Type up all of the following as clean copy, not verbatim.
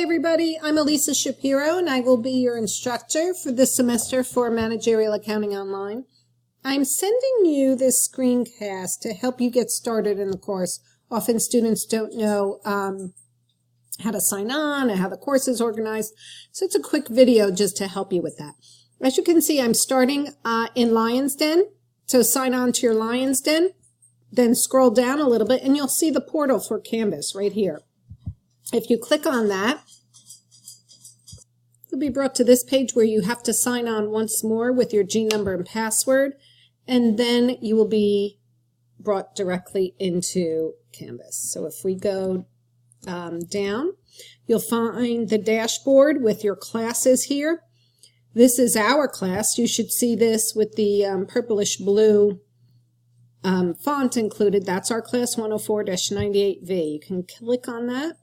everybody, I'm Elisa Shapiro and I will be your instructor for this semester for Managerial Accounting Online. I'm sending you this screencast to help you get started in the course. Often students don't know how to sign on and how the course is organized, so it's a quick video just to help you with that. As you can see, I'm starting in Lion's Den, so sign on to your Lion's Den, then scroll down a little bit and you'll see the portal for Canvas right here. If you click on that, you'll be brought to this page where you have to sign on once more with your G number and password, and then you will be brought directly into Canvas. So if we go down, you'll find the dashboard with your classes here. This is our class. You should see this with the purplish blue font included. That's our class 104-98V. You can click on that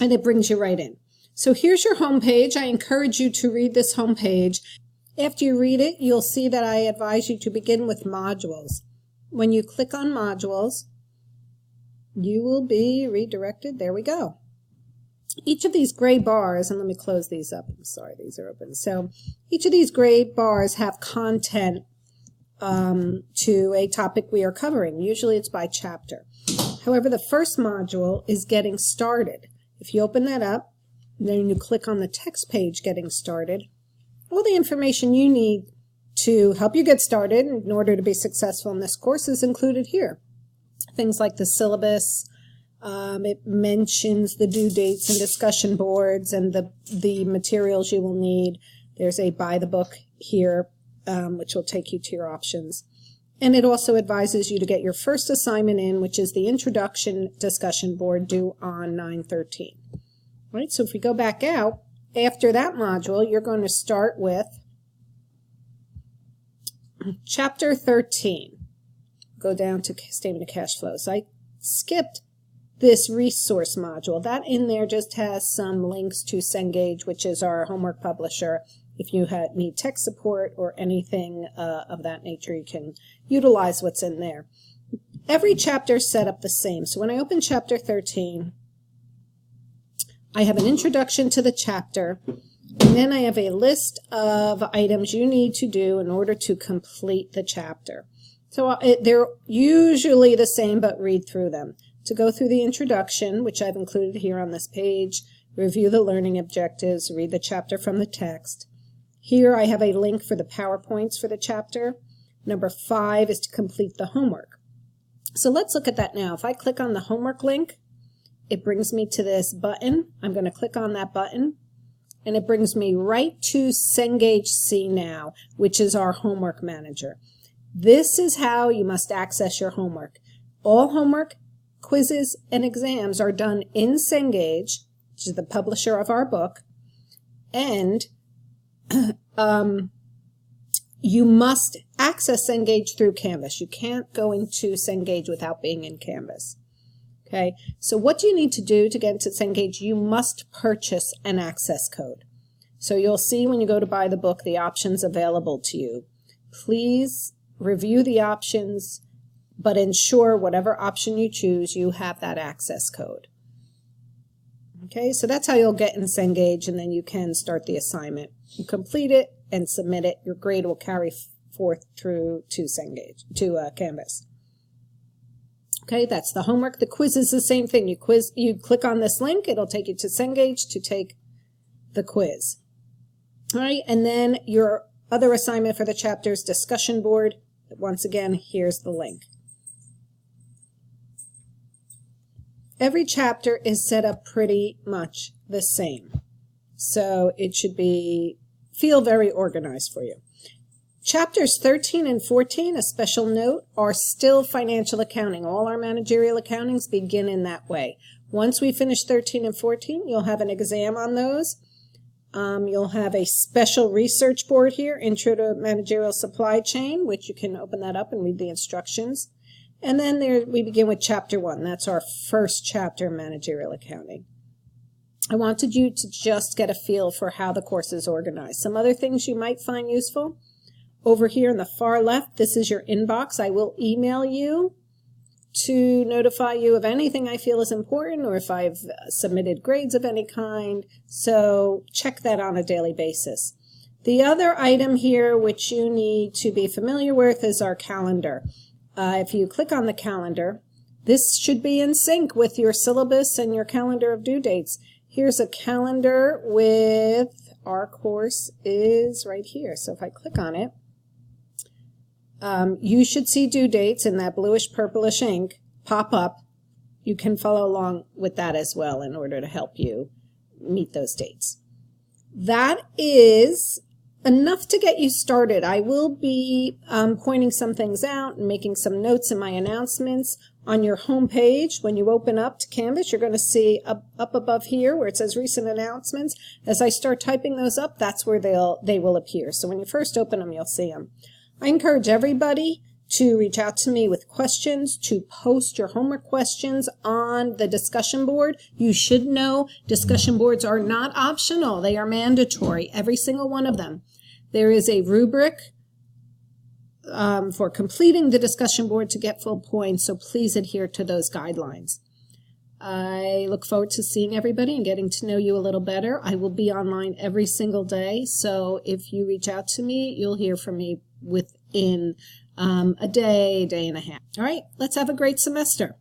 and it brings you right in. So here's your home page. I encourage you to read this home page. After you read it, you'll see that I advise you to begin with modules. When you click on modules, you will be redirected. There we go. Each of these gray bars, and let me close these up. I'm sorry, these are open. So each of these gray bars have content to a topic we are covering. Usually it's by chapter. However, the first module is getting started. If you open that up, then you click on the text page, Getting Started, all the information you need to help you get started in order to be successful in this course is included here. Things like the syllabus, it mentions the due dates and discussion boards and the materials you will need. There's a buy the book here, which will take you to your options. And it also advises you to get your first assignment in, which is the introduction discussion board due on 9/13. Right, so if we go back out, after that module, you're going to start with Chapter 13. Go down to Statement of Cash Flows. I skipped this resource module. That in there just has some links to Cengage, which is our homework publisher. If you need tech support or anything of that nature, you can utilize what's in there. Every chapter is set up the same. So when I open Chapter 13, I have an introduction to the chapter, and then I have a list of items you need to do in order to complete the chapter. So they're usually the same, but read through them. To go through the introduction, which I've included here on this page, review the learning objectives, read the chapter from the text. Here I have a link for the PowerPoints for the chapter. Number 5 is to complete the homework. So let's look at that now. If I click on the homework link, it brings me to this button. I'm going to click on that button, and it brings me right to Cengage See Now, which is our homework manager. This is how you must access your homework. All homework, quizzes, and exams are done in Cengage, which is the publisher of our book, and you must access Cengage through Canvas. You can't go into Cengage without being in Canvas. Okay, so what do you need to do to get into Cengage? You must purchase an access code. So you'll see when you go to buy the book the options available to you. Please review the options, but ensure whatever option you choose, you have that access code. Okay, so that's how you'll get in Cengage, and then you can start the assignment. You complete it and submit it. Your grade will carry forth through to Cengage, to Canvas. Okay, that's the homework. The quiz is the same thing. You click on this link, it'll take you to Cengage to take the quiz. All right, and then your other assignment for the chapter is discussion board. Once again, here's the link. Every chapter is set up pretty much the same, so it should feel very organized for you. Chapters 13 and 14, a special note, are still financial accounting. All our managerial accountings begin in that way. Once we finish 13 and 14, you'll have an exam on those. You'll have a special research board here, Intro to Managerial Supply Chain, which you can open that up and read the instructions. And then we begin with Chapter 1. That's our first chapter in managerial accounting. I wanted you to just get a feel for how the course is organized. Some other things you might find useful. Over here in the far left, this is your inbox. I will email you to notify you of anything I feel is important or if I've submitted grades of any kind. So check that on a daily basis. The other item here which you need to be familiar with is our calendar. If you click on the calendar, this should be in sync with your syllabus and your calendar of due dates. Here's a calendar with our course is right here. So if I click on it, you should see due dates in that bluish purplish ink pop up. You can follow along with that as well in order to help you meet those dates. That is enough to get you started. I will be pointing some things out and making some notes in my announcements. On your home page, when you open up to Canvas, you're going to see up above here where it says recent announcements. As I start typing those up, that's where they will appear. So when you first open them, you'll see them. I encourage everybody to reach out to me with questions, to post your homework questions on the discussion board. You should know discussion boards are not optional. They are mandatory, every single one of them. There is a rubric for completing the discussion board to get full points, so please adhere to those guidelines. I look forward to seeing everybody and getting to know you a little better. I will be online every single day, so if you reach out to me, you'll hear from me within a day and a half. All right, let's have a great semester.